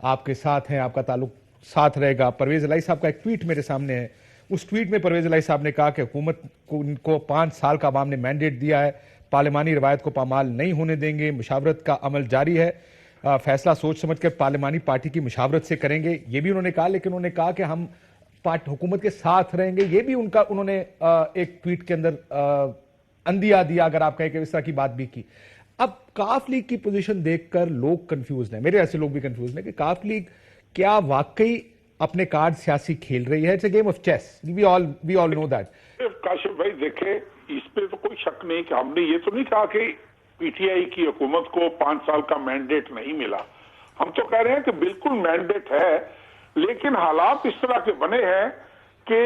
آپ کے ساتھ ہیں, آپ کا تعلق ساتھ رہے گا. پرویز الہی صاحب کا ایک ٹویٹ میرے سامنے ہے. اس ٹویٹ میں پرویز الہی صاحب نے کہا کہ حکومت کو 5 سال کا عوام نے مینڈیٹ دیا ہے, پارلیمانی روایت کو پامال نہیں ہونے دیں گے, مشاورت کا عمل جاری ہے, فیصلہ سوچ سمجھ کر پارلیمانی پارٹی کی مشاورت سے کریں گے. یہ بھی انہوں نے کہا, لیکن انہوں نے کہا کہ ہم حکومت کے ساتھ رہیں گے. یہ بھی انہوں نے ایک ٹویٹ کے اندر اندیا دیا, اگر آپ کہیں کہ اس طرح کی بات بھی کی. اب کاف لیگ کی پوزیشن دیکھ کر لوگ کنفیوز ہیں, میرے ایسے لوگ بھی کنفیوز ہیں کہ کاف لیگ کیا واقعی اپنے کارڈ سیاسی کھیل رہی ہے؟ It's a game of chess, we all know that. Kashif بھائی دیکھیں, اس پہ تو کوئی شک نہیں کہ ہم نے یہ تو نہیں کہا کہ پی ٹی آئی کی حکومت کو 5 سال کا مینڈیٹ نہیں ملا. ہم تو کہہ رہے ہیں کہ بالکل مینڈیٹ ہے, لیکن حالات اس طرح کے بنے ہیں کہ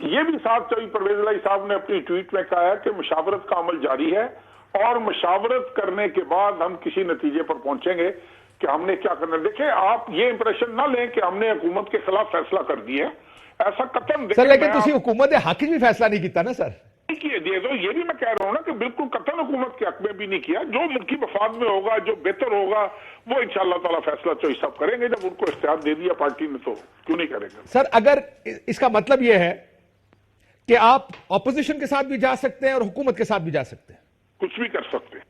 یہ بھی ساتھ چوہدری پرویز الہی صاحب نے اپنی ٹویٹ میں کہا ہے کہ مشاورت کا عمل جاری ہے, اور مشاورت کرنے کے بعد ہم کسی نتیجے پر پہنچیں گے کہ ہم نے کیا کرنا. دیکھیں, آپ یہ امپریشن نہ لیں کہ ہم نے حکومت کے خلاف فیصلہ کر دیا, ایسا قطعاً سر. لیکن تسی حکومت حق بھی فیصلہ نہیں کیتا نا سر. یہ بھی میں کہہ رہا ہوں نا کہ بالکل قطعاً حکومت کے حق میں بھی نہیں کیا. جو ملکی مفاد میں ہوگا, جو بہتر ہوگا, وہ انشاءاللہ تعالیٰ فیصلہ چوہدری صاحب کریں گے. جب ان کو اختیار دے دیا پارٹی نے تو کیوں نہیں کریں گے. سر, اگر اس کا مطلب یہ ہے کہ آپ اپوزیشن کے ساتھ بھی جا سکتے ہیں اور حکومت کے ساتھ بھی جا سکتے ہیں, کچھ بھی کر سکتے ہیں,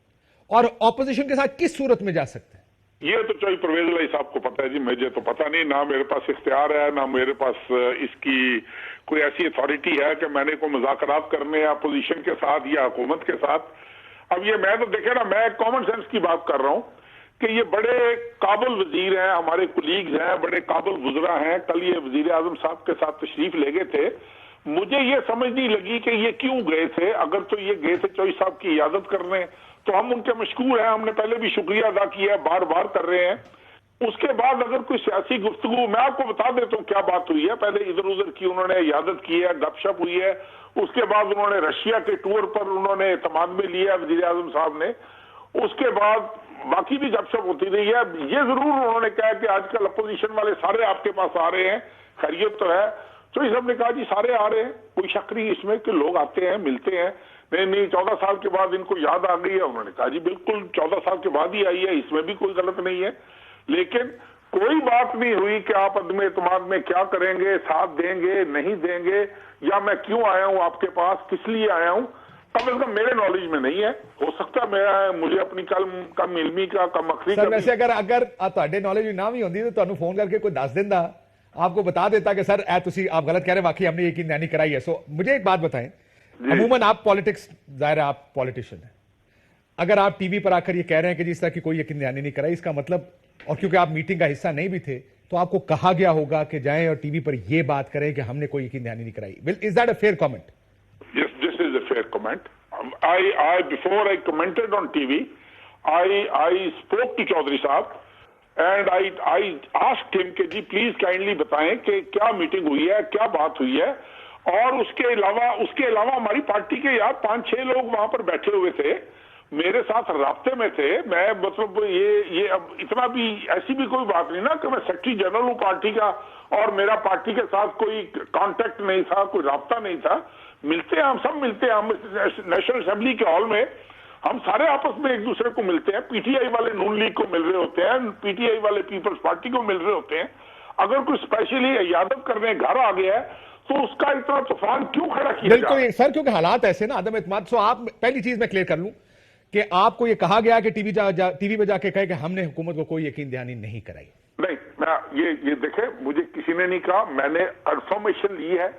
اور اپوزیشن کے ساتھ کس صورت میں جا سکتے ہیں یہ تو چوہدری پرویز الہی صاحب کو پتا ہے جی. مجھے تو پتا نہیں, نہ میرے پاس اختیار ہے, نہ میرے پاس اس کی کوئی ایسی اتھارٹی ہے کہ میں نے کوئی مذاکرات کرنے ہیں اپوزیشن کے ساتھ یا حکومت کے ساتھ. اب یہ میں تو دیکھیں نا, میں کامن سینس کی بات کر رہا ہوں کہ یہ بڑے قابل وزیر ہیں, ہمارے کولیگز ہیں, بڑے قابل وزراء ہیں. کل یہ وزیر اعظم صاحب کے ساتھ تشریف لے گئے تھے. مجھے یہ سمجھ نہیں لگی کہ یہ کیوں گئے تھے. اگر تو یہ گئے تھے چوہدری صاحب کی عیادت کرنے تو ہم ان کے مشکور ہیں, ہم نے پہلے بھی شکریہ ادا کیا ہے, بار بار کر رہے ہیں. اس کے بعد اگر کوئی سیاسی گفتگو, میں آپ کو بتا دیتا ہوں کیا بات ہوئی ہے. پہلے ادھر ادھر کی انہوں نے عیادت کی ہے, گپ شپ ہوئی ہے. اس کے بعد انہوں نے رشیا کے ٹور پر انہوں نے اعتماد میں لیا ہے وزیر اعظم صاحب نے. اس کے بعد باقی بھی گپ شپ ہوتی رہی ہے. یہ ضرور انہوں نے کہا کہ آج کل اپوزیشن والے سارے آپ کے پاس آ رہے ہیں, خیریت تو ہے. تو اس نے کہا جی سارے آ رہے ہیں, کوئی شک نہیں اس میں کہ لوگ آتے ہیں, ملتے ہیں. نہیں 14 سال کے بعد ان کو یاد آ گئی ہے. انہوں نے کہا جی بالکل 14 سال کے بعد ہی آئی ہے, اس میں بھی کوئی غلط نہیں ہے. لیکن کوئی بات نہیں ہوئی کہ آپ عدم اعتماد میں کیا کریں گے, ساتھ دیں گے, نہیں دیں گے, یا میں کیوں آیا ہوں آپ کے پاس, کس لیے آیا ہوں. کم از کم میرے نالج میں نہیں ہے. ہو سکتا ہے مجھے اپنی کم علمی کا, کم عقلی کا. سر ویسے اگر تہاڈے نالج نہ بھی ہوندی تو تانوں فون کر کے کوئی دس دیندا, آپ کو بتا دیتا کہ سر آپ غلط کہہ رہے, واقعی ہم نے یقین دہانی کرائی ہے. سو مجھے ایک بات بتائیں, عموماً آپ پالیٹکس, ظاہر ہے آپ پالیٹیشین ہیں, اگر آپ ٹی وی پر آ کر یہ کہہ رہے ہیں کہ جس طرح کی کوئی یقین دہانی نہیں کرائی, اس کا مطلب, اور کیونکہ آپ میٹنگ کا حصہ نہیں بھی تھے, تو آپ کو کہا گیا ہوگا کہ جائیں اور ٹی وی پر یہ بات کریں کہ ہم نے کوئی یقین دہانی نہیں کرائی. Is that a fair comment? Yes, this is a fair comment. Before I commented on TV, I spoke to Chaudhry صاحب and I asked him کہ جی پلیز کائنڈلی بتائیں کہ کیا میٹنگ ہوئی ہے, کیا بات ہوئی ہے. اور اس کے علاوہ ہماری پارٹی کے یار 5-6 لوگ وہاں پر بیٹھے ہوئے تھے, میرے ساتھ رابطے میں تھے. میں مطلب یہ اب اتنا بھی ایسی بھی کوئی بات نہیں نا کہ میں سیکرٹری جنرل ہوں پارٹی کا اور میرا پارٹی کے ساتھ کوئی کانٹیکٹ نہیں تھا, کوئی رابطہ نہیں تھا. ملتے ہیں, ہم سب ملتے ہیں. ہم نیشنل اسمبلی کے ہال میں ہم سارے آپس میں ایک دوسرے کو ملتے ہیں. پی ٹی آئی والے نون لیگ کو مل رہے ہوتے ہیں, پی ٹی آئی والے پیپلز پارٹی کو مل رہے ہوتے ہیں. اگر کوئی اسپیشلی عیادت کرنے گھر آ گیا ہے تو اس کا اتنا طوفان کیوں کھڑا کیا جائے؟ بالکل سر, کیونکہ حالات ایسے نا, عدم اعتماد. سو آپ پہلی چیز میں کلیئر کر لوں کہ آپ کو یہ کہا گیا کہ ٹی وی پہ جا کے کہے کہ ہم نے حکومت کو کوئی یقین دہانی نہیں کرائی. نہیں, میں یہ دیکھیں, مجھے کسی نے نہیں کہا. میں نے انفارمیشن لی ہے,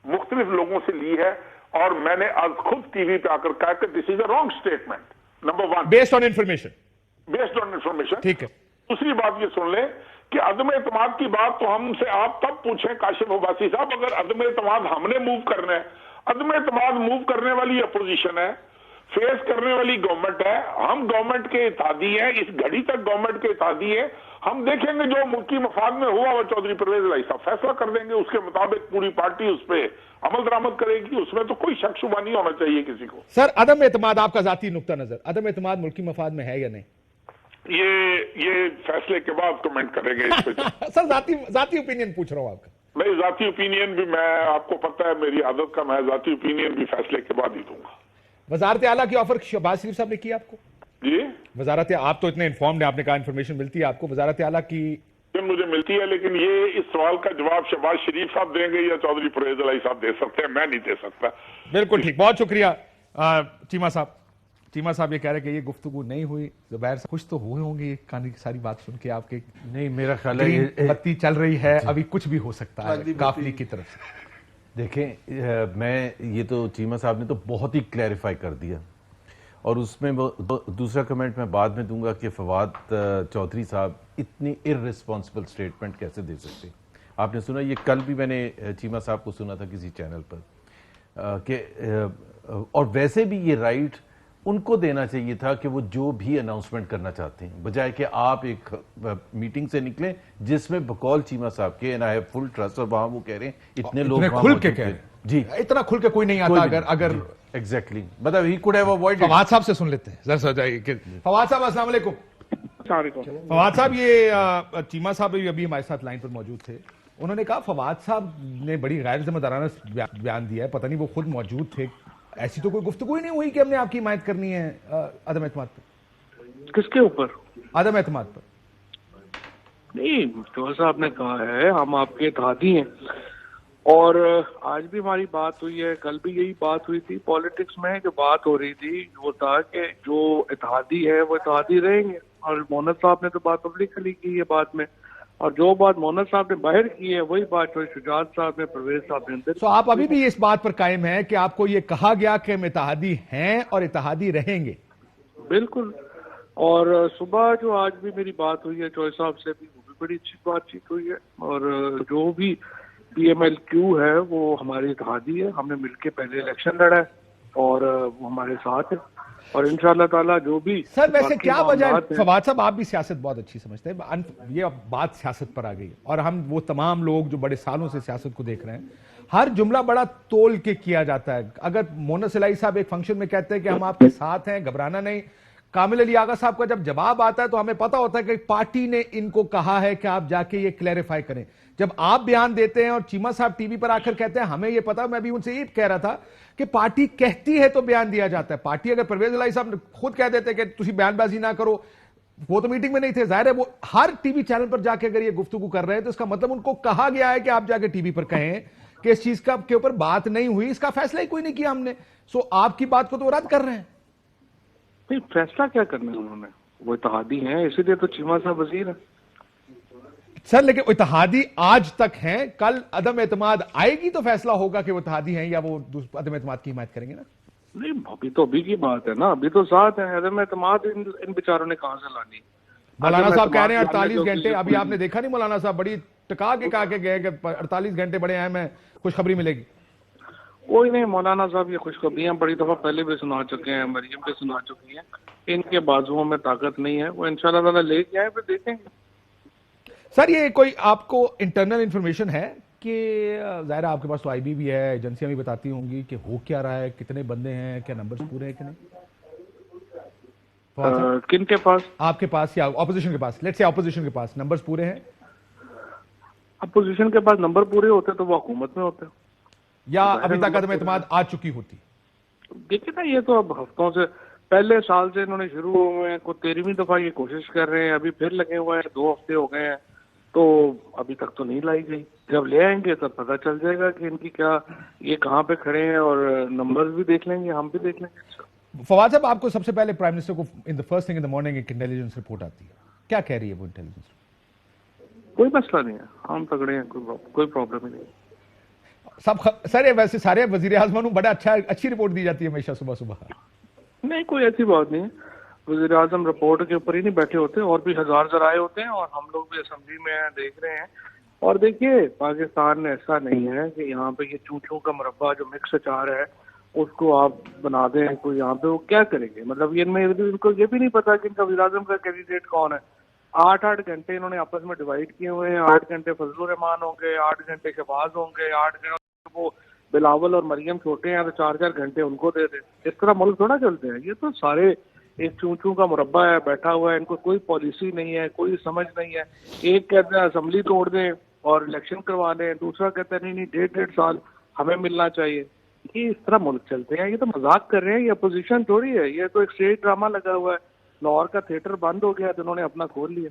مختلف لوگوں سے لی ہے, اور میں نے آج خود ٹی وی پہ آ کر کہا کہ this is a wrong statement. Number 1 based on information. ٹھیک ہے. دوسری بات یہ سن لیں کہ عدم اعتماد کی بات تو ہم سے آپ تب پوچھیں کاشف عباسی صاحب, اگر عدم اعتماد ہم نے موو کرنا ہے. عدم اعتماد موو کرنے والی اپوزیشن ہے, فیس کرنے والی گورنمنٹ ہے. ہم گورنمنٹ کے اتحادی ہیں, اس گھڑی تک گورنمنٹ کے اتحادی ہیں. ہم دیکھیں گے جو ملکی مفاد میں ہوا وہ چودھری پرویز الہی صاحب فیصلہ کر دیں گے, اس کے مطابق پوری پارٹی اس پہ عمل درآمد کرے گی. اس میں تو کوئی شک شبہ نہیں ہونا چاہیے کسی کو. سر عدم اعتماد آپ کا ذاتی نقطہ نظر, عدم اعتماد ملکی مفاد میں ہے یا نہیں؟ یہ فیصلے کے بعد کمنٹ کریں گے اس پہ. سر ذاتی اوپینین پوچھ رہا ہوں آپ کا. نہیں, ذاتی اوپینین بھی میں, آپ کو پتہ ہے میری عادت کا, میں ذاتی اوپینین بھی فیصلے کے بعد ہی دوں گا. وزارت اعلیٰ کی آفر شہباز شریف صاحب نے کی آپ کو؟ جی وزارت, آپ تو اتنے انفارمڈ ہیں, آپ نے کہا انفارمیشن ملتی ہے آپ کو. وزارت اعلیٰ کی اطمینان مجھے ملتی ہے، لیکن یہ اس سوال کا جواب شہباز شریف صاحب دیں گے یا چودھری پرویز الہی صاحب دے سکتے ہیں، میں نہیں دے سکتا. بالکل ٹھیک، بہت شکریہ چیمہ صاحب. چیمہ صاحب یہ کہہ رہے کہ یہ گفتگو نہیں ہوئی. زبیر صاحب خوش تو ہوئے ہوں گے یہ کہانی کی ساری بات سن کے آپ کے؟ نہیں، میرا خیال گرین ہے بتی چل رہی ہے، ابھی کچھ بھی ہو سکتا ہے کافلی کی طرف سے. دیکھیں میں یہ تو چیمہ صاحب نے تو بہت ہی کلیریفائی کر دیا، اور اس میں دوسرا کمنٹ میں بعد میں دوں گا کہ فواد چودھری صاحب اتنی ارریسپانسبل سٹیٹمنٹ کیسے دے سکتے. آپ نے سنا، یہ کل بھی میں نے چیمہ صاحب کو سنا تھا کسی چینل پر کہ اور ویسے بھی یہ رائٹ ان کو دینا چاہیے تھا کہ وہ جو بھی اناؤنسمنٹ کرنا چاہتے ہیں، بجائے کہ آپ ایک میٹنگ سے نکلیں جس میں بقول چیمہ صاحب کے، and I have full trust، اور وہاں وہ کہہ رہے ہیں اتنے لوگ وہاں کھل کے موجود کہہ تھے. رہے ہیں جی، اتنا کھل کے کوئی نہیں آتا. اگر ایگزیکٹلی، مطلب ہی could have avoided. فواد صاحب سے سن لیتے ہیں ذرا سا جائے کہ فواد صاحب السلام علیکم. فواد صاحب یہ چیمہ صاحب ابھی ہمارے ساتھ لائن پر موجود تھے. انہوں نے کہا فواد صاحب نے بڑی غیر ذمہ دارانہ بیان دیا ہے، پتہ نہیں وہ خود موجود تھے. ایسی تو کوئی گفتگو ہی نہیں ہوئی کہ ہم نے آپ کی حمایت کرنی ہے عدم اعتماد پر. کس کے اوپر؟ عدم اعتماد پر. نہیں، جو صاحب نے کہا ہے ہم آپ کے اتحادی ہیں، اور آج بھی ہماری بات ہوئی ہے، کل بھی یہی بات ہوئی تھی. پالیٹکس میں جو بات ہو رہی تھی وہ تھا کہ جو اتحادی ہے وہ اتحادی رہیں گے، اور مونس صاحب نے تو بات پبلکلی کی ہے بعد میں، اور جو بات مونس صاحب نے باہر کی ہے وہی بات جو شجاعت صاحب نے، پرویز صاحب نے اندر. سو آپ ابھی بھی اس بات پر قائم ہیں کہ آپ کو یہ کہا گیا کہ ہم اتحادی ہیں اور اتحادی رہیں گے؟ بالکل. اور صبح جو آج بھی میری بات ہوئی ہے چوہے صاحب سے بھی، وہ بھی بڑی اچھی بات چیت ہوئی ہے. اور جو بھی پی ایم ایل کیو ہے وہ ہماری اتحادی ہے، ہم نے مل کے پہلے الیکشن لڑا ہے اور وہ ہمارے ساتھ ہے، اور انشاءاللہ تعالیٰ جو بھی. سر ویسے کیا وجہ ہے فواد صاحب، آپ بھی سیاست بہت اچھی سمجھتے ہیں، یہ بات سیاست پر آ گئی اور ہم وہ تمام لوگ جو بڑے سالوں سے سیاست کو دیکھ رہے ہیں، ہر جملہ بڑا تول کے کیا جاتا ہے. اگر مونس الہی صاحب ایک فنکشن میں کہتے ہیں کہ ہم آپ کے ساتھ ہیں، گھبرانا نہیں، کامل علی آغا صاحب کا جب جواب آتا ہے تو ہمیں پتا ہوتا ہے کہ پارٹی نے ان کو کہا ہے کہ آپ جا کے یہ کلیریفائی کریں. جب آپ بیان دیتے ہیں اور چیمہ صاحب ٹی وی پر آ کر کہتے ہیں ہمیں یہ پتا، میں بھی ان سے یہ کہہ رہا تھا کہ پارٹی کہتی ہے تو بیان دیا جاتا ہے. پارٹی اگر پرویز الہی صاحب خود کہہ دیتے کہ تسی بیان بازی نہ کرو، وہ تو میٹنگ میں نہیں تھے، ظاہر ہے وہ ہر ٹی وی چینل پر جا کے اگر یہ گفتگو کر رہے ہیں تو اس کا مطلب ان کو کہا گیا ہے کہ آپ جا کے ٹی وی پر کہیں کہ اس چیز کے اوپر بات نہیں ہوئی، اس کا فیصلہ ہی کوئی نہیں کیا ہم نے. سو آپ کی بات کو تو رد کر رہے ہیں. نہیں، فیصلہ کیا کرنا ہے انہوں نے، وہ اتحادی ہیں، اسی لیے تو چیمہ صاحب وزیر ہیں. سر لیکن اتحادی آج تک ہیں، کل عدم اعتماد آئے گی تو فیصلہ ہوگا کہ وہ اتحادی ہیں یا وہ عدم اعتماد کی حمایت کریں گے نا. نہیں، ابھی کی بات ہے نا، ابھی تو ساتھ ہیں. عدم اعتماد ان بیچاروں نے کہاں سے لانی؟ مولانا صاحب کہہ رہے ہیں 48 گھنٹے، ابھی آپ نے دیکھا نہیں مولانا صاحب بڑی ٹکا کے کہا کے گئے کہ 48 گھنٹے بڑے اہم ہیں، خوشخبری ملے گی. کوئی نہیں، مولانا صاحب یہ خوشخبریاں بڑی دفعہ پہلے بھی سنا چکے ہیں، مریم بھی سنا چکی ہیں. ان کے بازوؤں میں طاقت نہیں ہے، وہ انشاءاللہ تعالیٰ لے کے آئے، پھر دیکھیں گے. سر یہ کوئی آپ کو انٹرنل انفارمیشن ہے کہ ظاہر آپ کے پاس تو آئی بی بھی ہے، ایجنسیاں بھی بتاتی ہوں گی کہ ہو کیا رہا ہے، کتنے بندے ہیں، کیا نمبرز پورے ہیں کہ نہیں؟ کن کے پاس؟ آپ کے پاس یا اپوزیشن کے پاس؟ لیٹس سے اپوزیشن کے پاس نمبرز پورے ہیں؟ اپوزیشن کے پاس نمبر پورے ہوتے تو وہ حکومت میں ہوتے، یا ابھی تک عدم اعتماد آ چکی ہوتی؟ دیکھیں نا، یہ تو اب ہفتوں سے، پہلے سال سے انہوں نے شروع ہوئے ہیں، کوئی 13ویں دفعہ یہ کوشش کر رہے ہیں، ابھی پھر لگے ہوئے ہیں، 2 ہفتے ہو گئے ہیں، تو ابھی تک تو نہیں لائی گئی. جب لے آئیں گے تب پتہ چل جائے گا کہ ان کی کیا، یہ کہاں پہ کھڑے ہیں، اور نمبرز بھی دیکھ لیں گے، ہم بھی دیکھ لیں گے. فواد صاحب آپ کو سب سے پہلے پرائم منسٹر کو in the first thing in the morning ایک انٹیلیجنس رپورٹ آتی ہے، کیا کہہ رہی ہے وہ انٹیلیجنس؟ کوئی مسئلہ نہیں ہے، ہم تگڑے ہیں، کوئی پرابلم ہی نہیں. سر ویسے سارے وزیر اعظموں کو بڑا اچھی رپورٹ دی جاتی ہے ہمیشہ صبح صبح. نہیں، کوئی ایسی بات نہیں ہے. وزیر اعظم رپورٹ کے اوپر ہی نہیں بیٹھے ہوتے، اور بھی ہزار ذرائع ہوتے ہیں، اور ہم لوگ بھی اسمبلی میں ہیں، دیکھ رہے ہیں. اور دیکھیے، پاکستان ایسا نہیں ہے کہ یہاں پہ یہ چوں چوں کا مربع جو مکس اچار ہے اس کو آپ بنا دیں. کوئی یہاں پہ وہ کیا کریں گے؟ مطلب ان کو یہ بھی نہیں پتا کہ ان کا وزیر اعظم کا کینڈیڈیٹ کون ہے. 8 گھنٹے انہوں نے آپس میں ڈیوائڈ کیے ہوئے ہیں. 8 گھنٹے فضل الرحمان ہوں گے، 8 گھنٹے شہباز ہوں گے، 8 گھنٹے وہ بلاول اور مریم چھوٹے ہیں تو 4 گھنٹے ان کو دے دیں. اس طرح ملک تھوڑا چلتے ہیں. یہ تو سارے ایک چوں چوں کا مربع ہے، بیٹھا ہوا ہے، ان کو کوئی پالیسی نہیں ہے، کوئی سمجھ نہیں ہے. ایک کہتا ہے اسمبلی توڑ دیں اور الیکشن کروا دیں، دوسرا کہتا ہے نہیں 1.5 سال ہمیں ملنا چاہیے. یہ اس طرح ملک چلتے ہیں. یہ تو مذاق کر رہے ہیں، یہ اپوزیشن تھوڑی ہے، یہ تو ایک اسٹیج ڈرامہ لگا ہوا ہے. لاہور کا تھیٹر بند ہو گیا تو انہوں نے اپنا کھول لیا.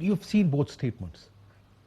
You've seen both statements.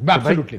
Absolutely.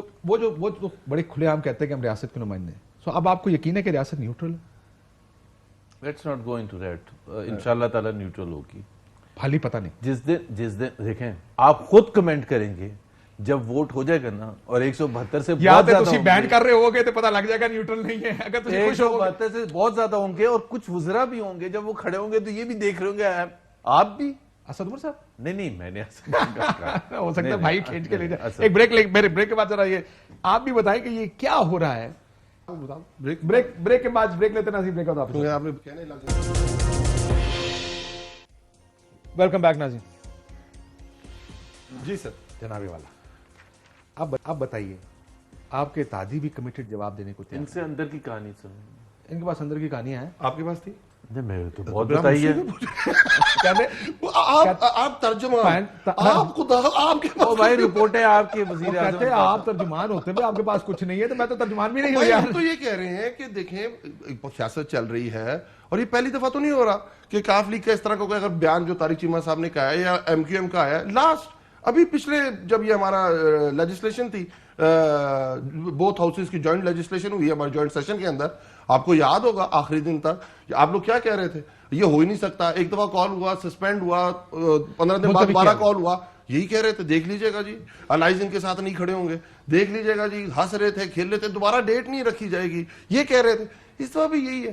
تو وہ جو بڑے کھلے عام کہتے ہیں کہ ہم ریاست کے نمائندے ہیں, سو اب آپ کو یقین ہے کہ ریاست نیوٹرل ہے؟ Let's not go into that. انشاءاللہ تعالی نیوٹرل ہوگی. حالی پتہ نہیں. جس دن دیکھیں آپ خود کمنٹ کریں گے جب ووٹ ہو جائے گا نا, اور 172 سے یا بہت تو زیادہ تسی ہوں بین گے, کر رہے ہوگے تو پتہ لگ جائے گا نیوٹرل نہیں ہے. اگر تسی خوش ہو 172 سے بہت زیادہ ہوں گے, اور کچھ وزراء بھی ہوں گے جب وہ کھڑے ہوں گے تو یہ بھی دیکھ رہے ہوں گے آپ بھی. اسد عمر صاحب نہیں میں نے ہو سکتا ہے بھائی کھینچ کے لے جائے. ایک بریک میرے بریک کے بعد ذرا یہ آپ بھی بتائیں کہ یہ کیا ہو رہا ہے. بریک کے بعد بریک لیتے ناظرین, بریک آپ نے کہنے لگے. ویلکم بیک ناظرین. جی سر. جناب والا آپ بتائیے, آپ کے اتحادی بھی کمیٹڈ جواب دینے کو تیار. ان سے اندر کی کہانی سن. ان کے پاس اندر کی کہانیاں ہیں. آپ کے پاس تھی؟ میں تو بہت بتائی ہے. آپ ترجمان, آپ خدا آپ کے وہ بھائی رپورٹ ہے آپ کے وزیر اعظم. کہتے ہیں آپ ترجمان ہوتے ہیں, آپ کے پاس کچھ نہیں ہے, تو میں تو ترجمان بھی نہیں ہوں بھائی. یار. ہم تو یہ کہہ رہے ہیں کہ دیکھیں سیاست چل رہی ہے, اور یہ پہلی دفعہ تو نہیں ہو رہا کہ کاف لیگ کا اس طرح کا کوئی اگر بیان جو طارق چیمہ صاحب نے کہا ہے یا ایم کیو ایم کا آیا ہے. لاسٹ ابھی پچھلے جب یہ ہمارا لیجسلیشن تھی, بوتھ ہاؤسز کی جوائنٹ لیجسلیشن ہوئی ہے ہمارے جوائنٹ سیشن کے اندر, آپ کو یاد ہوگا آخری دن تک آپ لوگ کیا کہہ رہے تھے, یہ ہو ہی نہیں سکتا. ایک دفعہ کال ہوا, سسپینڈ ہوا, 15 دن بعد دوبارہ کال ہوا, یہی کہہ رہے تھے دیکھ لیجئے گا جی الائز ان کے ساتھ نہیں کھڑے ہوں گے, دیکھ لیجئے گا جی ہنس رہے تھے, کھیل رہے تھے, دوبارہ ڈیٹ نہیں رکھی جائے گی, یہ کہہ رہے تھے. اس دفعہ بھی یہی ہے.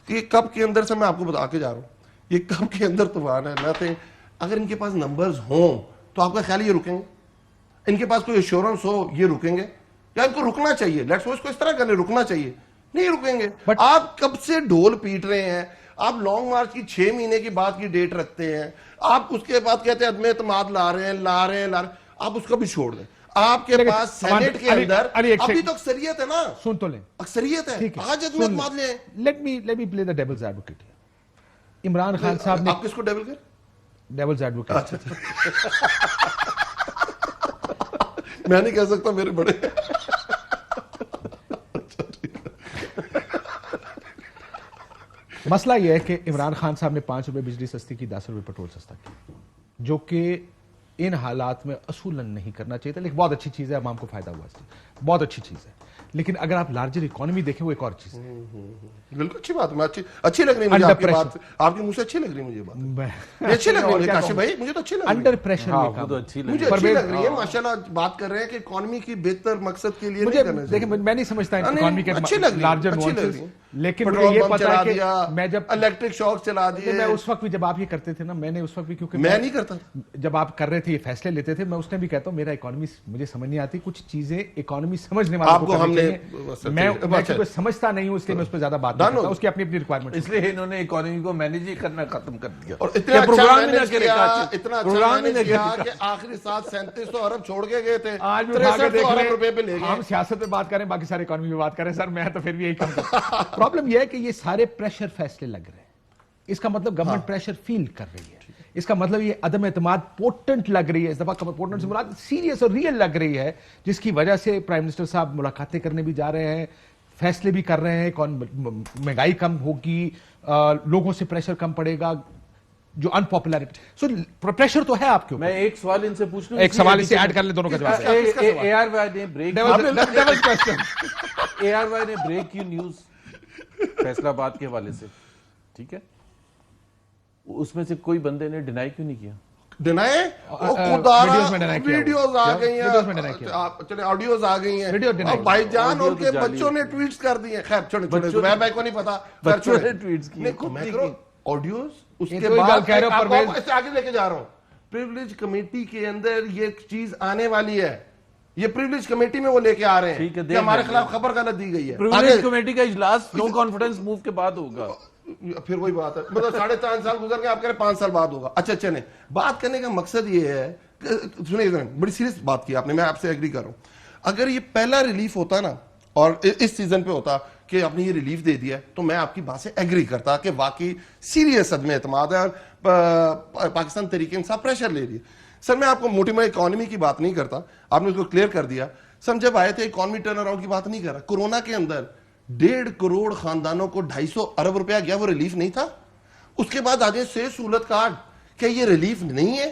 یہ کب کے اندر سے میں آپ کو بتا کے جا رہا ہوں, یہ کب کے اندر طوفان ہے. نہ تھے اگر ان کے پاس نمبرز ہوں تو آپ کا خیال یہ رکیں گے؟ ان کے پاس کوئی ایشورنس ہو یہ رکیں گے, یا ان کو رکنا چاہیے؟ لیٹس اس کو اس طرح کرنے رکنا چاہیے, نہیں رکیں گے. آپ کب سے ڈھول پیٹ رہے ہیں, آپ لانگ مارچ کی 6 مہینے کی بعد کی ڈیٹ رکھتے ہیں, آپ اس کے بعد کہتے ہیں عدم اعتماد لا رہے ہیں, آپ اس کو بھی چھوڑ دیں. آپ کے پاس سینیٹ کے اندر ابھی تو اکثریت ہے نا, سن تو لیں, اکثریت ہے, آج عدم اعتماد لیں. لیٹ می پلے دا ڈیولز ایڈوکیٹ. عمران خان صاحب نے آپ کس کو ڈیول کر ڈیولز ایڈوکیٹ, میں نہیں کہہ سکتا, میرے بڑے. مسئلہ یہ ہے کہ عمران خان صاحب نے 5 روپے بجلی سستی کی, 10 روپے پیٹرول سستا کی, جو کہ ان حالات میں اصولاً نہیں کرنا چاہیے تھا, لیکن بہت اچھی چیز ہے, عوام کو فائدہ ہوا اس سے, بہت اچھی چیز ہے. لیکن اگر آپ لارجر اکانومی دیکھیں وہ ایک اور چیز ہے. بالکل اچھی بات ہے, اچھی لگ رہی ہے مجھے آپ کی بات, آپ کے منہ سے اچھی لگ رہی ہے مجھے بات, اچھی لگ رہی ہے کاشف بھائی, مجھے تو اچھی لگ رہی ہے. انڈر پریشر مجھے اچھی لگ رہی ہے ماشاءاللہ. بات کر رہے ہیں کہ اکانومی کی بہتر مقصد کے لیے نہیں کرنا چاہیے. دیکھیں میں نہیں سمجھتا اکانومی کے لارجر نوانسز, لیکن مجھے پیٹرول یہ بم پتا چلا ہے کہ دیا, میں جب الیکٹرک شاک چلا دیے, میں اس وقت بھی جب آپ یہ کرتے تھے نا, میں نے اس وقت بھی, کیونکہ میں نہیں کرتا, جب آپ کر رہے تھے یہ فیصلے لیتے تھے, میں اس نے بھی کہتا ہوں میرا اکانومی مجھے سمجھ نہیں آتی, کچھ چیزیں اکانومی سمجھنے والوں کو کرنی چاہیے. میں سمجھتا نہیں ہوں, اس لیے میں اس پہ زیادہ بات نہیں کرتا, اس کی اپنی اپنی ریکوائرمنٹ. اس لیے انہوں نے اکانومی کو مینیج ہی کرنا ختم کر دیا, اور اتنا اچھا مینیج کیا کہ آخری ساتھ 3700 ارب چھوڑ کے گئے تھے, 6300 ارب روپے پہ لے گئے. ہم سیاست پہ بات کریں, باقی سارے اکانومی پہ بات کریں. سر میں تو پھر بھی یہی کام کرتا ہوں. پرابلم یہ ہے کہ یہ سارے پریشر فیصلے لگ رہے ہیں, اس کا مطلب گورنمنٹ پریشر فیل کر رہی ہے, اس کا مطلب یہ عدم اعتماد پوٹنٹ لگ رہی ہے. اس دفعہ پوٹنٹ سے مراد سیریس اور ریئل لگ رہی ہے, جس کی وجہ سے پرائم منسٹر صاحب ملاقاتیں کرنے بھی جا رہے ہیں, فیصلے بھی کر رہے ہیں, مہنگائی کم ہوگی, لوگوں سے پریشر کم پڑے گا, جو ان پاپولرٹی. سو پریشر تو ہے آپ کے اوپر. میں ایک سوال ان سے پوچھ لوں, ایک سوال اسے ایڈ کر لیں, دونوں کا جواب. اے آر وائی نے بریک کی نیوز فیصل آباد کے حوالے سے, ٹھیک ہے, اس میں سے کوئی بندے نے ڈینائی کیوں نہیں کیا؟ ڈینائی ویڈیوز آ گئی ہیں, چلے آڈیوز آ گئی ہیں, بھائی جان ان کے بچوں نے ٹویٹس کر دی ہیں. خیر چھوڑے زبیر بھائی کو نہیں پتا, بچوں نے ٹویٹس کی آڈیوز. اس کے بعد آگے لے کے جا رہا ہوں, پریولیج کمیٹی کے اندر یہ چیز آنے والی ہے, یہ پریولیج کمیٹی میں وہ لے کے آ رہے ہیں کہ ہمارے خلاف خبر غلط دی گئی ہے. پریولیج کمیٹی کا اجلاس نو کانفیڈنس موو کے بعد ہوگا, پھر وہی بات ہے, مطلب 4.5 سال گزر گئے, آپ کہہ رہے 5 سال بعد ہوگا. اچھا چلیں, بات کرنے کا مقصد یہ ہے, سنیں بڑی سیریس بات کی آپ نے, میں آپ سے ایگری کر رہا ہوں. اگر یہ پہلا ریلیف ہوتا نا, اور اس سیزن پہ ہوتا کہ آپ نے یہ ریلیف دے دیا, تو میں آپ کی بات سے ایگری کرتا کہ واقعی سیریس عدم اعتماد ہے, اور پاکستان تحریک انصاف پریشر لے رہی ہے. سر میں آپ کو موٹی میں اکانومی کی بات نہیں کرتا, آپ نے اس کو کلیئر کر دیا. سر جب آئے تھے اکانومی ٹرن اراؤنڈ کی بات نہیں کر رہا, کورونا کے اندر 1.5 کروڑ خاندانوں کو 250 ارب روپیہ گیا, وہ ریلیف نہیں تھا. اس کے بعد آج سے سہولت کارڈ, کیا یہ ریلیف نہیں ہے؟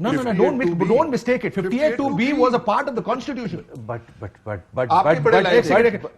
No, don't mistake it. 58(2)B was a part of the constitution.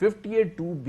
58(2)B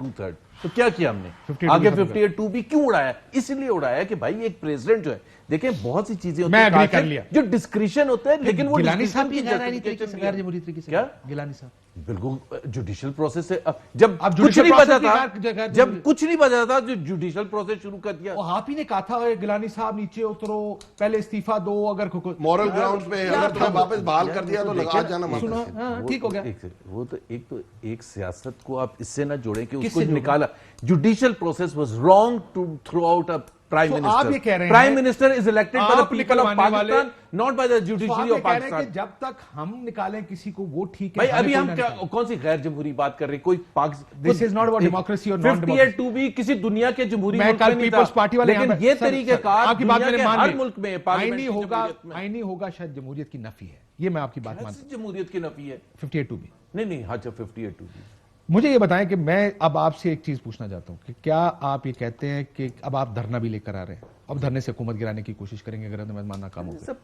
2/3, تو کیا کیا ہم نے 58 آگے 58 بھی کیوں اڑایا؟ اس لیے اڑایا کہ بھائی ایک پریزیڈنٹ جو ہے، دیکھیں بہت سی چیزیں ہوتی میں ہیں agree کر لیا جو ڈسکریشن ہوتا ہے، لیکن وہ گیلانی discretion صاحب بھی کی غیر آئینی طریقے سے justification غیر نہیں ہے۔ جمہوری طریقے سے کیا؟ گیلانی صاحب بالکل جوڈیشل پروسیس سے جب اب کچھ judicial نہیں process بچا بھی تھا، غیر جب جمہوری- کچھ نہیں بچا تھا جو جوڈیشل پروسیس شروع کر دیا۔ آپ ہی نے کہا تھا گیلانی صاحب نیچے اترو، پہلے استعفیٰ دو، اگر مورل گراؤنڈز پہ اگر تمہیں واپس بحال کر دیا تو لگا جانا سنو، مت۔ ہاں ٹھیک ہو گیا۔ وہ تو ایک سیاست کو آپ اس سے نہ جوڑیں کہ اس کس کو سے جوڑیں؟ نکالا۔ Judicial process was wrong to throw out prime تو منسٹر۔ آپ یہ کہہ رہے ہیں prime minister is elected by the آپ پیپل آف نکلوانے والے- پاکستان، ناٹ بائی دی تو آپ جوڈیشری یہ آف کہہ رہے ہیں پاکستان۔ کہ جب تک ہم نکالیں کسی کو وہ ٹھیک ہے، بھائی ابھی ہمیں ہم کوئی نہ نکالے۔ کون سی غیر جمہوری بات کر رہے ہیں؟ کوئی This is not about democracy or non-democracy. 58 بھی کسی دنیا کے جمہوری میں ملک کل میں نہیں پیپلز تھا، پارٹی والے لیکن یہاں پہ- یہ سر، طریقہ سر، کار آپ کی بات دنیا میں کے نے مان ہر لی۔ ملک میں پارلیمنٹ آئینی کی ہوگا، جمہوریت میں آئینی ہوگا شاید جمہوریت کی نفی ہے، یہ میں آپ کی بات مانتا جمہوریت کی نفی ہے۔ ہوں۔ 58 بھی نہیں ہاں 58 بھی۔ مجھے یہ بتائیں کہ میں اب آپ سے ایک چیز پوچھنا چاہتا ہوں کہ کیا آپ یہ کہتے ہیں کہ اب آپ دھرنا بھی لے کر آ رہے ہیں، اب دھرنے سے حکومت گرانے کی کوشش کریں گے اگر ناکام ناکام ہو گئے؟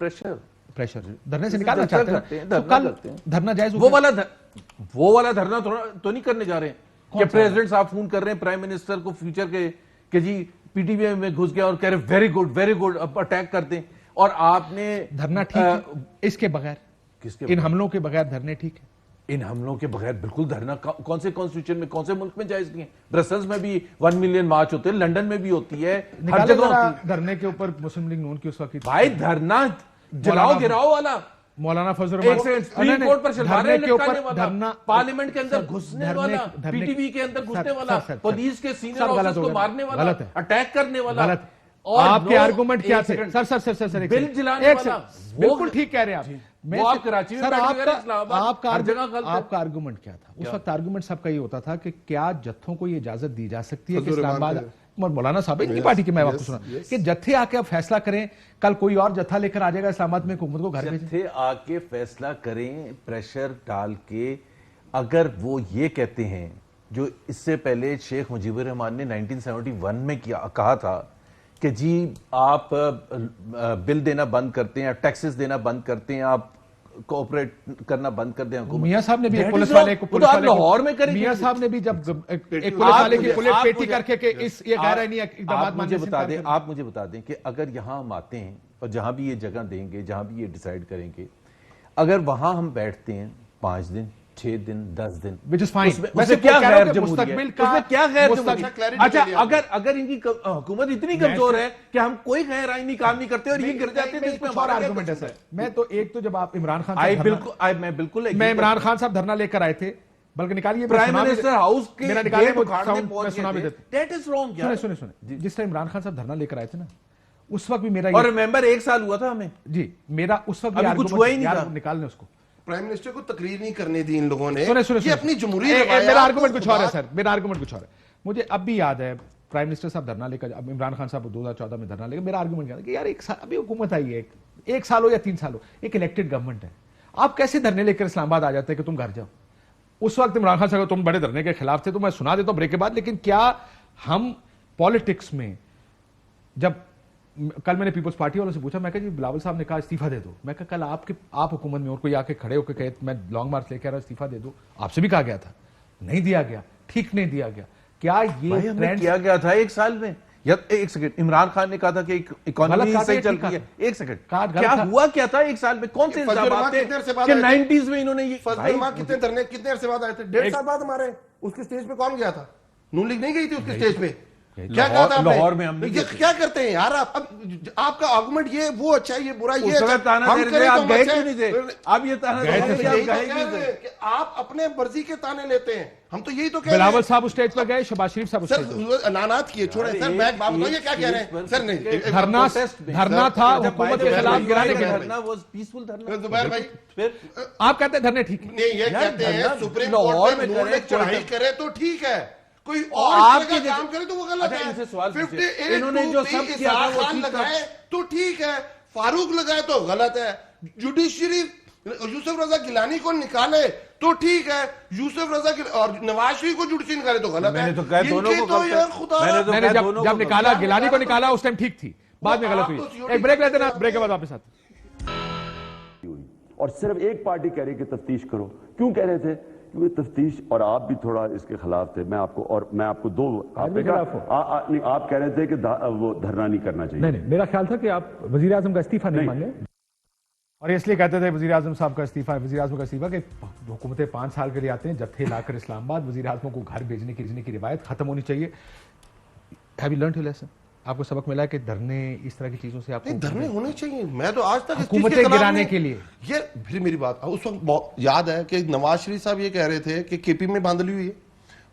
پریشر دھرنے سے نکالنا چاہتے ہیں تو دھرنا کل کرتے ہیں۔ دھرنا جائز وہ ہوگا؟ والا دھرنا تو نہیں کرنے جا رہے ہیں کہ پریزیڈنٹ صاحب فون کر رہے ہیں پرائم منسٹر کو فیوچر کے کہ جی پی ٹی وی میں گھس گیا اور کہہ رہے ویری گڈ اب اٹیک کر دیں، اور آپ نے دھرنا ٹھیک ہے اس کے بغیر؟ کس کے ان حملوں کے بغیر دھرنے ٹھیک ہے؟ ان حملوں کے بغیر بالکل دھرنا کون سے کانسٹیٹیوشن میں کون سے ملک میں جائز نہیں ہے؟ برسلز میں بھی 1 ملین مارچ ہوتے ہیں، لنڈن میں بھی ہوتی ہے، ہر نکالے جگہ ذرا ہوتی ہے۔ دھرنے کے اوپر مسلم لیگ نون کی اس وقت بھائی دھرنا جلاؤ گراؤ والا، مولانا فضل ایک سیکنڈ، سپریم کورٹ پر شلواریں لٹکانے والا، دھرنا پارلیمنٹ کے اندر گھسنے والا، پی ٹی وی کے اندر گھسنے والا، پولیس کے سینئر آفیسرز کو مارنے والا، غلط ہے، اٹیک کرنے والا، غلط ہے۔ اور آپ کے آرگومنٹ کیا تھے؟ سر بل جلانے والا، بالکل ٹھیک کہہ رہے ہیں آپ۔ وہ آپ کراچی میں بیٹھ کے اسلام آباد ہر جگہ غلط ہے۔ آپ کا آرگومنٹ کیا تھا اس وقت؟ آرگومنٹ سب کا یہ ہوتا تھا کہ کیا جتھوں کو یہ اجازت دی جا سکتی ہے کہ اسلام آباد، مولانا صاحب ان کی پارٹی کی میں آپ کو سنا کہ جتھے آ کے اب فیصلہ کریں، کل کوئی اور جتھا لے کر آ جائے گا اسلام آباد میں حکومت کو گھر بھیجیں؟ جتھے آ کے فیصلہ کریں، پریشر ڈال کے، اگر وہ یہ کہتے ہیں جو اس سے پہلے شیخ مجیب الرحمان نے 1971 میں کہا تھا کہ جی آپ بل دینا بند کرتے ہیں، ٹیکسز دینا بند کرتے ہیں، آپ کوآپریٹ کرنا بند کر دیں حکومت۔ میاں صاحب نے بھی ایک That پولیس is والے all. کو وہ تو آپ لاہور میں کریں گے۔ میاں صاحب نے بھی جب ایک پولیس والے کی پولیس پیٹی کر کے کہ اس یہ غیر آئینی اقدامات ماننے سے انکار کریں۔ آپ مجھے بتا دیں کہ اگر یہاں ہم آتے ہیں اور جہاں بھی یہ جگہ دیں گے، جہاں بھی یہ ڈیسائیڈ کریں گے، اگر وہاں ہم بیٹھتے ہیں 5 دن 6 دن 10 دن، which is fine۔ اس میں کیا غیر جمہوری ہے؟ مستقبل اس میں کیا غیر جمہوری clarity ہے؟ اچھا کے لیے اگر ان کی حکومت اتنی کمزور ہے کہ ہم کوئی غیر آئینی کام نہیں کرتے اور یہ گر جاتے ہیں تو اس میں ہمارا کیا آرگومنٹ ہے سر؟ میں تو ایک تو جب آپ عمران خان میں بالکل میں عمران خان صاحب دھرنا لے کر آئے تھے، بلکہ نکالیے پرائم منسٹر ہاؤس کے میرا نکالے گیٹ وہ اکھاڑنے ساؤنڈ میں پہنچ سنا بھی گئے دیتے۔ تھے۔ That is wrong یار۔ سنیں جس طرح عمران خان صاحب دھرنا لے کر آئے تھے نا، اس وقت بھی میرا اور ریمبر 1 سال ہوا تھا ہمیں، جی میرا اس وقت ابھی کچھ ہوا ہی نہیں تھا۔ نکال لیں اس کو۔ پرائم منسٹر کو تقریر نہیں کرنے دی ان لوگوں نے، سنیں یہ اپنی جمہوری میرا آرگومنٹ کچھ اور ہے سر، میرا آرگومنٹ کچھ اور ہے۔ مجھے اب بھی یاد ہے پرائم منسٹر صاحب دھرنا لے کر، اب عمران خان صاحب 2014 میں دھرنا لے کر، میرا آرگومنٹ کیا تھا کہ یار ایک سال ابھی حکومت آئی ہے، 1 سال ہو یا 3 سال ہو، ایک الیکٹڈ گورنمنٹ ہے، آپ کیسے دھرنے لے کر اسلام آباد آ جاتے ہیں کہ تم گھر جاؤ؟ اس وقت عمران خان صاحب تم بڑے دھرنے کے خلاف تھے، تو میں سنا دیتا ہوں بریک کے بعد، لیکن کیا ہم پالیٹکس میں جب کل میں نے پیپلز پارٹی والوں سے پوچھا، میں کہا جی بلاول صاحب نے کہا استعفیٰ دے دو، میں کہا کل آپ حکومت میں اور کوئی آ کے کھڑے ہو کے کہے میں لانگ مارچ لے کے آ رہا استعفیٰ دے دو، آپ سے بھی کہا گیا تھا، نہیں دیا گیا، ٹھیک نہیں دیا گیا۔ کیا یہ ٹرینڈ کیا گیا تھا 1 سال میں؟ ایک سیکنڈ، عمران خان نے کہا تھا کہ اکانومی صحیح چل رہی ہے، ایک سیکنڈ، کیا ہوا کیا تھا 1 سال میں؟ کون سے انتخابات تھے کہ 90s میں انہوں نے یہ فضل الرحمان کتنے دھرنے کتنے عرصے بعد آئے تھے؟ 1.5 سال بعد ہمارے اس کے سٹیج پہ کون گیا تھا؟ نون لیگ نہیں گئی تھی اس کے سٹیج پہ؟ کیا کہا تھا لاہور میں ہم کیا کرتے ہیں یار آپ کا آرگومنٹ یہ وہ اچھا ہے یہ برا یہ آپ گئے کیوں نہیں تھے؟ اب یہ تانا کہ آپ اپنے مرضی کے تانے لیتے ہیں، ہم تو یہی تو کہہ رہے بلاول ہیں۔ صاحب اسٹیج پر گئے، شہباز شریف صاحب اسٹیج پر، سر انانات کیے چھوڑیں سر، میں ایک بات بتاؤں یہ کیا کہہ رہے ہیں سر؟ نہیں دھرنا تھا حکومت کے خلاف گرانے کے دھرنا وہ پیسفل دھرنا۔ زبیر بھائی پھر آپ کہتے ہیں دھرنے ٹھیک ہے؟ نہیں، یہ کہتے ہیں سپریم لاہور کورٹ میں میں نون لیگ چڑھائی کرے تو ٹھیک ہے، کوئی اور آپ اس طرح کا کام کرے تو وہ غلط ہے۔ ان سے سوال پوچھیں، 58 انہوں نے جو سب کیا تھا وہ خان ٹھیک تھا؟ لگائے تو ٹھیک ہے، فاروق لگائے تو غلط ہے، جوڈیشری یوسف رضا گیلانی کو نکالے تو ٹھیک ہے، یوسف رضا اور نواز شریف کو جوڈیشری نکالے تو غلط ہے۔ میں نے تو کہا دونوں کو تو یار خدا میں نے جب نکالا گیلانی کو نکالا اس ٹائم ٹھیک تھی، بعد میں غلط ہوئی۔ ایک بریک لیتے نا، بریک کے بعد واپس آتے۔ اور صرف ایک پارٹی کہہ رہی کہ تفتیش کرو، کیوں کہہ رہے تھے؟ کیونکہ تفتیش اور آپ بھی تھوڑا اس کے خلاف تھے. میں آپ کو دو آپ نے کہا نہیں, آپ کہہ رہے تھے کہ وہ دھرنا نہیں کرنا چاہیے. نہیں, میرا خیال تھا کہ آپ وزیر اعظم کا استعفیٰ نہیں مانگے, اور اس لیے کہتے تھے وزیر اعظم صاحب کا استعفیٰ, وزیر اعظم کا استعفیٰ کہ حکومتیں 5 سال کے لیے آتے ہیں, جتھے لا کر اسلام آباد, وزیر اعظموں کو گھر بھیجنے کی روایت ختم ہونی چاہیے. Have you learned your lesson? آپ کو سبق ملا ہے کہ دھرنے اس طرح کی چیزوں سے آپ نہیں, دھرنے ہونے چاہیے. میں تو آج تک حکومتیں گرانے کے لیے, یہ پھر میری بات اس وقت یاد ہے کہ نواز شریف صاحب یہ کہہ رہے تھے کہ کے پی میں دھاندلی ہوئی ہے,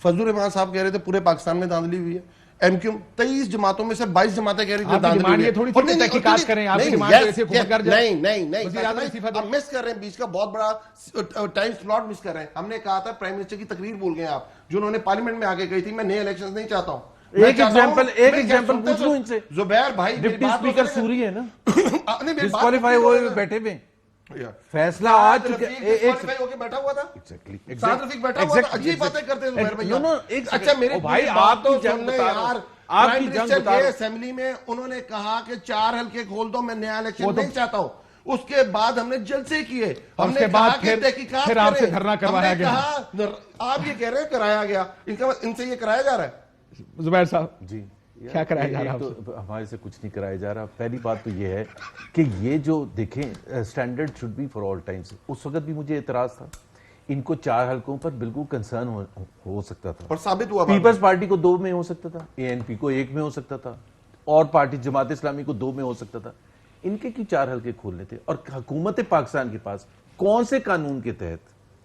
فضل الرحمان صاحب کہہ رہے تھے پورے پاکستان میں دھاندلی ہوئی ہے, ایم کیو 23 جماعتوں میں سے 22 جماعتیں کہہ رہی تھی دھاندلی ہوئی ہے. تھوڑی سی تحقیقات کریں, آپ کی ڈیمانڈ ایسی حکومت کر جائے. نہیں, ہم مس کر رہے ہیں, بیچ کا بہت بڑا ٹائم سلاٹ مس کر رہے ہیں. ہم نے کہا تھا پرائم منسٹر کی تقریر بھول گئے آپ, جو انہوں نے پارلیمنٹ میں آ کے کہی تھی, میں نئے الیکشن نہیں چاہتا ہوں. ایک ایگزامپل پوچھ لوں ان سے. زبیر بھائی ڈپٹی اسپیکر سوری ہے نا, ڈسکوالیفائی ہوئے بیٹھے ہوئے, فیصلہ آ چکا ہے. بیٹھا ہوا تھا سعد رفیق, بیٹھا ہوا تھا. عجیب باتیں کرتے ہیں زبیر بھائی. اچھا میرے بھائی آپ تو سن لیں یار, آپ کی جنگ بتا رہا ہوں. اسمبلی میں انہوں نے کہا کہ 4 حلقے کھول دو, میں نیا الیکشن نہیں چاہتا ہوں. اس کے بعد ہم نے جلسے کیے, ہم نے کہا کہ تحقیقات پھر آپ سے دھرنا کروایا گیا. آپ یہ کہہ رہے ہیں کرایا گیا, ان سے یہ کرایا جا رہا ہے. زبیر صاحب جی, کیا کرایا جا رہا ہے؟ ہمارے سے کچھ نہیں کرایا جا رہا. پہلی بات تو یہ ہے کہ یہ جو دیکھیں standard should be for all times. اس وقت بھی مجھے اعتراض تھا, ان کو 4 حلقوں پر بالکل کنسرن ہو سکتا تھا, اور ثابت ہوا. پیپلز پارٹی کو 2 میں ہو سکتا تھا, اے این پی کو 1 میں ہو سکتا تھا, اور پارٹی جماعت اسلامی کو 2 میں ہو سکتا تھا. ان کے کیوں 4 حلقے کھولنے تھے؟ اور حکومت پاکستان کے پاس کون سے قانون کے تحت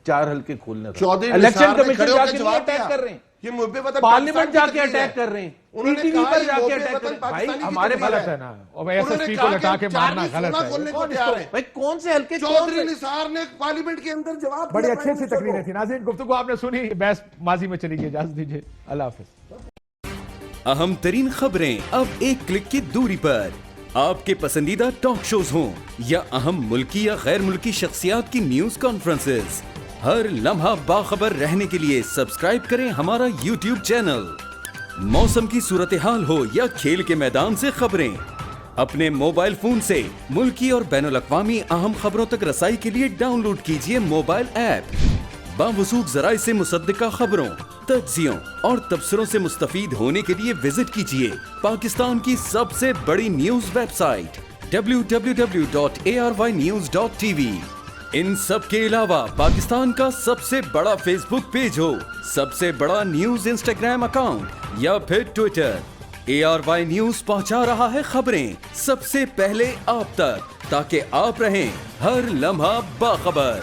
4 حلقے کھولنے تھا؟ الیکشن کمیشن جا کے اٹیک کر رہے ہیں, یہ محب وطن پارلیمنٹ جا کے اٹیک کر رہے ہیں, پی ٹی وی پر جا کے اٹیک کر رہے ہیں. بھائی ہمارے غلط ہے نا, اور ایس ایس پی کو لٹا کے مارنا غلط ہے. بھائی کون سے حلقے, چودھری نثار نے پارلیمنٹ کے اندر جواب بڑی اچھی اچھی تقریریں تھی. ناظرین گفتگو آپ نے سنی, بحث ماضی میں چلی گئی. اجازت دیجیے, اللہ حافظ. اہم ترین خبریں اب ایک کلک کی دوری پر. آپ کے پسندیدہ ٹاک شوز ہوں یا اہم ملکی یا غیر ملکی شخصیات کی نیوز کانفرنسز, ہر لمحہ باخبر رہنے کے لیے سبسکرائب کریں ہمارا یوٹیوب چینل. موسم کی صورتحال ہو یا کھیل کے میدان سے خبریں, اپنے موبائل فون سے ملکی اور بین الاقوامی اہم خبروں تک رسائی کے لیے ڈاؤن لوڈ کیجیے موبائل ایپ. باوثوق ذرائع سے مصدقہ خبروں, تجزیوں اور تبصروں سے مستفید ہونے کے لیے وزٹ کیجیے پاکستان کی سب سے بڑی نیوز ویب سائٹ www.arYnews.tv. ان سب کے علاوہ پاکستان کا سب سے بڑا فیس بک پیج ہو, سب سے بڑا نیوز انسٹاگرام اکاؤنٹ یا پھر ٹویٹر, ARY نیوز پہنچا رہا ہے خبریں سب سے پہلے آپ تک, تاکہ آپ رہیں ہر لمحہ باخبر.